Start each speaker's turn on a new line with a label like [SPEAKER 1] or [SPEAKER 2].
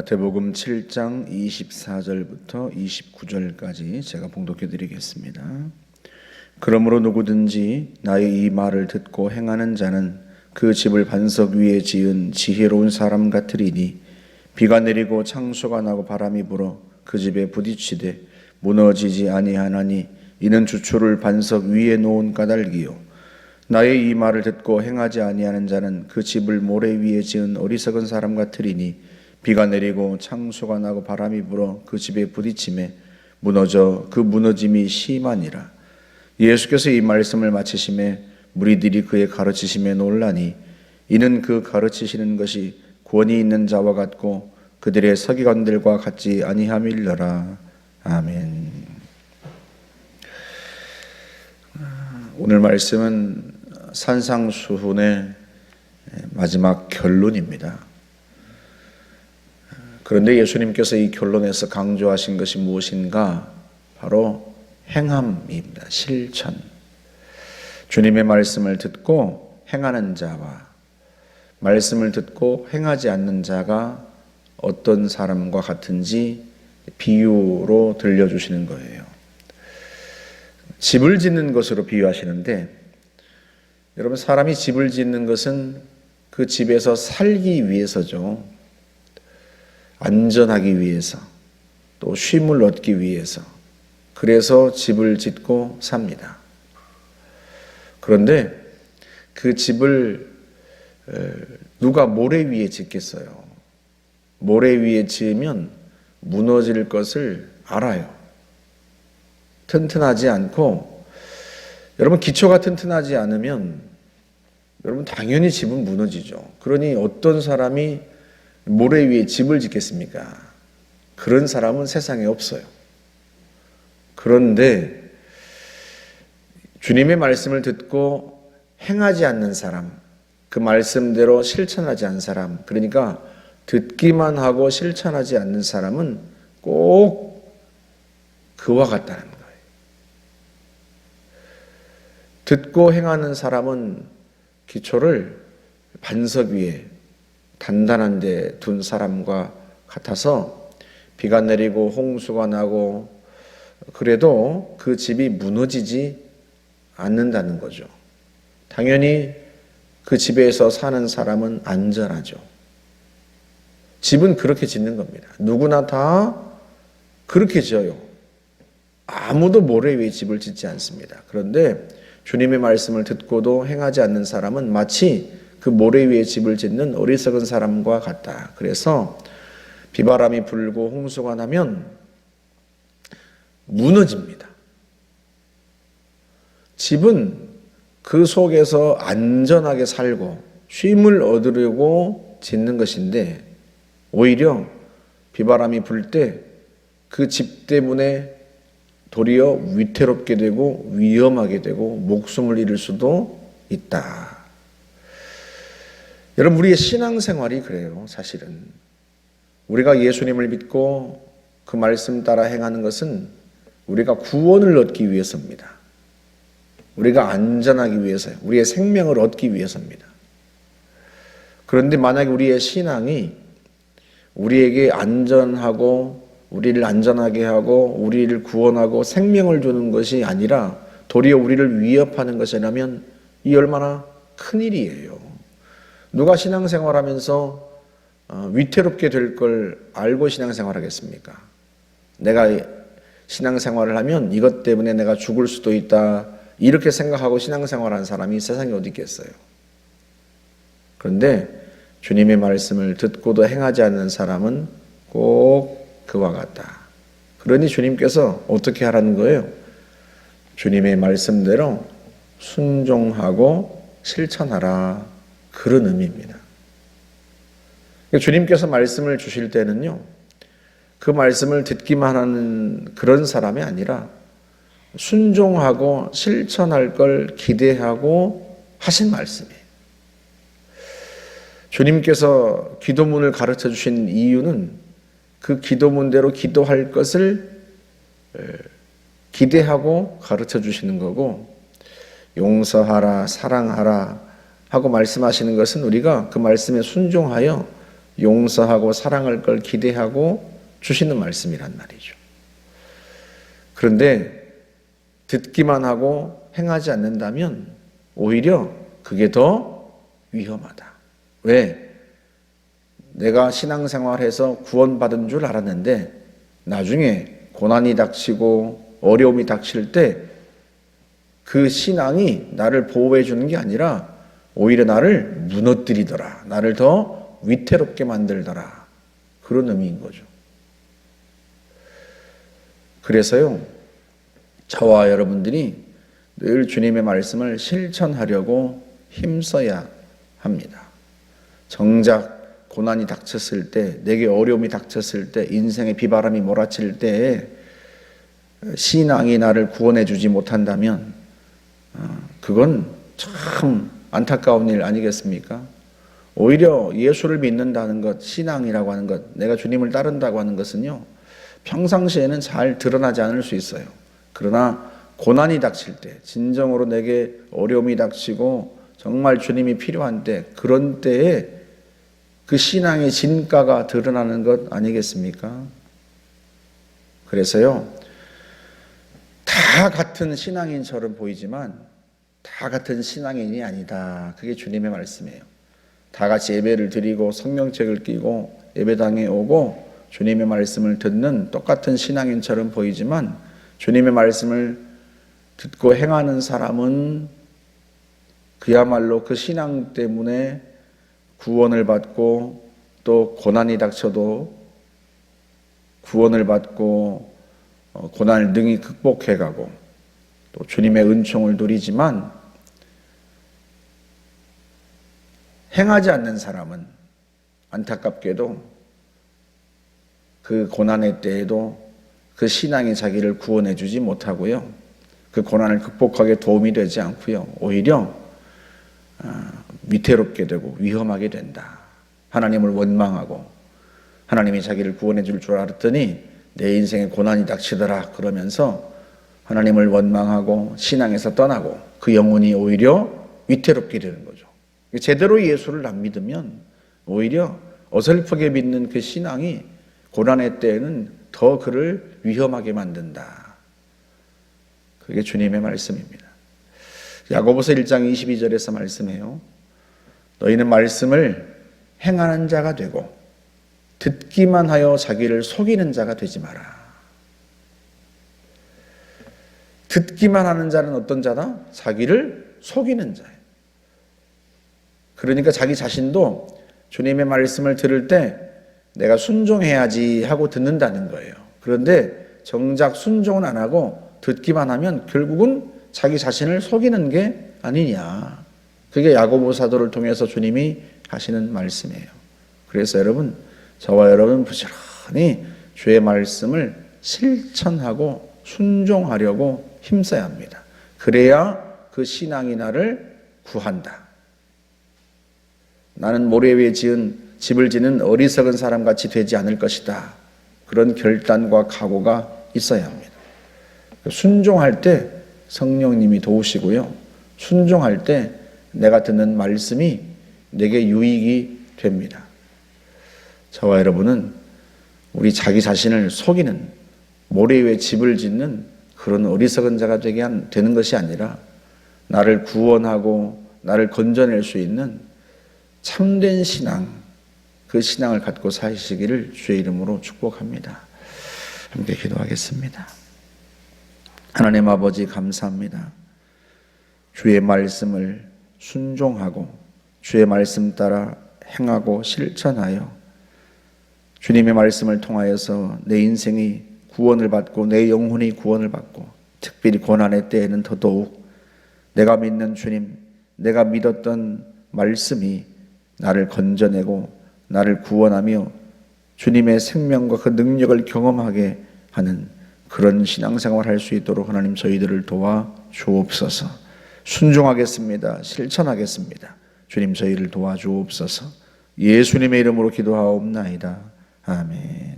[SPEAKER 1] 마태복음 7장 24절부터 29절까지 제가 봉독해 드리겠습니다. 그러므로 누구든지 나의 이 말을 듣고 행하는 자는 그 집을 반석 위에 지은 지혜로운 사람 같으리니 비가 내리고 창수가 나고 바람이 불어 그 집에 부딪히되 무너지지 아니하나니 이는 주초를 반석 위에 놓은 까닭이요 나의 이 말을 듣고 행하지 아니하는 자는 그 집을 모래 위에 지은 어리석은 사람 같으리니 비가 내리고 창수가 나고 바람이 불어 그 집에 부딪히매 무너져 그 무너짐이 심하니라. 예수께서 이 말씀을 마치심에 무리들이 그의 가르치심에 놀라니 이는 그 가르치시는 것이 권위 있는 자와 같고 그들의 서기관들과 같지 아니함일러라. 아멘. 오늘 말씀은 산상수훈의 마지막 결론입니다. 그런데 예수님께서 이 결론에서 강조하신 것이 무엇인가? 바로 행함입니다. 실천. 주님의 말씀을 듣고 행하는 자와 말씀을 듣고 행하지 않는 자가 어떤 사람과 같은지 비유로 들려주시는 거예요. 집을 짓는 것으로 비유하시는데, 여러분, 사람이 집을 짓는 것은 그 집에서 살기 위해서죠. 안전하기 위해서, 또 쉼을 얻기 위해서. 그래서 집을 짓고 삽니다. 그런데 그 집을 누가 모래 위에 짓겠어요? 모래 위에 지으면 무너질 것을 알아요. 튼튼하지 않고, 여러분, 기초가 튼튼하지 않으면 여러분 당연히 집은 무너지죠. 그러니 어떤 사람이 모래 위에 집을 짓겠습니까? 그런 사람은 세상에 없어요. 그런데 주님의 말씀을 듣고 행하지 않는 사람, 그 말씀대로 실천하지 않는 사람, 그러니까 듣기만 하고 실천하지 않는 사람은 꼭 그와 같다는 거예요. 듣고 행하는 사람은 기초를 반석 위에 단단한 데 둔 사람과 같아서 비가 내리고 홍수가 나고 그래도 그 집이 무너지지 않는다는 거죠. 당연히 그 집에서 사는 사람은 안전하죠. 집은 그렇게 짓는 겁니다. 누구나 다 그렇게 지어요. 아무도 모래 위에 집을 짓지 않습니다. 그런데 주님의 말씀을 듣고도 행하지 않는 사람은 마치 그 모래 위에 집을 짓는 어리석은 사람과 같다. 그래서 비바람이 불고 홍수가 나면 무너집니다. 집은 그 속에서 안전하게 살고 쉼을 얻으려고 짓는 것인데, 오히려 비바람이 불 때 그 집 때문에 도리어 위태롭게 되고 위험하게 되고 목숨을 잃을 수도 있다. 여러분, 우리의 신앙생활이 그래요. 사실은 우리가 예수님을 믿고 그 말씀 따라 행하는 것은 우리가 구원을 얻기 위해서입니다. 우리가 안전하기 위해서요. 우리의 생명을 얻기 위해서입니다. 그런데 만약에 우리의 신앙이 우리에게 안전하고 우리를 안전하게 하고 우리를 구원하고 생명을 주는 것이 아니라 도리어 우리를 위협하는 것이라면 이 얼마나 큰일이에요. 누가 신앙생활하면서 위태롭게 될 걸 알고 신앙생활하겠습니까? 내가 신앙생활을 하면 이것 때문에 내가 죽을 수도 있다, 이렇게 생각하고 신앙생활하는 사람이 세상에 어디 있겠어요? 그런데 주님의 말씀을 듣고도 행하지 않는 사람은 꼭 그와 같다. 그러니 주님께서 어떻게 하라는 거예요? 주님의 말씀대로 순종하고 실천하라. 그런 의미입니다. 주님께서 말씀을 주실 때는요, 그 말씀을 듣기만 하는 그런 사람이 아니라 순종하고 실천할 걸 기대하고 하신 말씀이에요. 주님께서 기도문을 가르쳐 주신 이유는 그 기도문대로 기도할 것을 기대하고 가르쳐 주시는 거고, 용서하라, 사랑하라 하고 말씀하시는 것은 우리가 그 말씀에 순종하여 용서하고 사랑할 걸 기대하고 주시는 말씀이란 말이죠. 그런데 듣기만 하고 행하지 않는다면 오히려 그게 더 위험하다. 왜? 내가 신앙생활해서 구원받은 줄 알았는데 나중에 고난이 닥치고 어려움이 닥칠 때 그 신앙이 나를 보호해 주는 게 아니라 오히려 나를 무너뜨리더라. 나를 더 위태롭게 만들더라. 그런 의미인 거죠. 그래서요, 저와 여러분들이 늘 주님의 말씀을 실천하려고 힘써야 합니다. 정작 고난이 닥쳤을 때, 내게 어려움이 닥쳤을 때, 인생의 비바람이 몰아칠 때에 신앙이 나를 구원해 주지 못한다면 그건 참 안타까운 일 아니겠습니까? 오히려 예수를 믿는다는 것, 신앙이라고 하는 것, 내가 주님을 따른다고 하는 것은요, 평상시에는 잘 드러나지 않을 수 있어요. 그러나 고난이 닥칠 때, 진정으로 내게 어려움이 닥치고 정말 주님이 필요한 때, 그런 때에 그 신앙의 진가가 드러나는 것 아니겠습니까? 그래서요, 다 같은 신앙인처럼 보이지만 다 같은 신앙인이 아니다. 그게 주님의 말씀이에요. 다 같이 예배를 드리고 성경책을 끼고 예배당에 오고 주님의 말씀을 듣는 똑같은 신앙인처럼 보이지만 주님의 말씀을 듣고 행하는 사람은 그야말로 그 신앙 때문에 구원을 받고 또 고난이 닥쳐도 구원을 받고 고난을 능히 극복해가고 또 주님의 은총을 누리지만 행하지 않는 사람은 안타깝게도 그 고난의 때에도 그 신앙이 자기를 구원해 주지 못하고요. 그 고난을 극복하게 도움이 되지 않고요. 오히려 위태롭게 되고 위험하게 된다. 하나님을 원망하고 하나님이 자기를 구원해 줄 줄 알았더니 내 인생에 고난이 닥치더라 그러면서 하나님을 원망하고 신앙에서 떠나고 그 영혼이 오히려 위태롭게 되는 거죠. 제대로 예수를 안 믿으면 오히려 어설프게 믿는 그 신앙이 고난의 때에는 더 그를 위험하게 만든다. 그게 주님의 말씀입니다. 야고보서 1장 22절에서 말씀해요. 너희는 말씀을 행하는 자가 되고 듣기만 하여 자기를 속이는 자가 되지 마라. 듣기만 하는 자는 어떤 자다? 자기를 속이는 자예요. 그러니까 자기 자신도 주님의 말씀을 들을 때 내가 순종해야지 하고 듣는다는 거예요. 그런데 정작 순종은 안 하고 듣기만 하면 결국은 자기 자신을 속이는 게 아니냐. 그게 야고보 사도를 통해서 주님이 하시는 말씀이에요. 그래서 여러분, 저와 여러분 부지런히 주의 말씀을 실천하고 순종하려고 힘써야 합니다. 그래야 그 신앙이 나를 구한다. 나는 모래 위에 지은 집을 지는 어리석은 사람같이 되지 않을 것이다. 그런 결단과 각오가 있어야 합니다. 순종할 때 성령님이 도우시고요. 순종할 때 내가 듣는 말씀이 내게 유익이 됩니다. 저와 여러분은 우리 자기 자신을 속이는 모래 위에 집을 짓는 그런 어리석은 자가 되는 것이 아니라 나를 구원하고 나를 건져낼 수 있는 참된 신앙, 그 신앙을 갖고 사시기를 주의 이름으로 축복합니다. 함께 기도하겠습니다. 하나님 아버지 감사합니다. 주의 말씀을 순종하고 주의 말씀 따라 행하고 실천하여 주님의 말씀을 통하여서 내 인생이 구원을 받고 내 영혼이 구원을 받고 특별히 고난의 때에는 더더욱 내가 믿는 주님, 내가 믿었던 말씀이 나를 건져내고 나를 구원하며 주님의 생명과 그 능력을 경험하게 하는 그런 신앙생활을 할 수 있도록 하나님 저희들을 도와 주옵소서. 순종하겠습니다. 실천하겠습니다. 주님 저희를 도와 주옵소서. 예수님의 이름으로 기도하옵나이다. 아멘.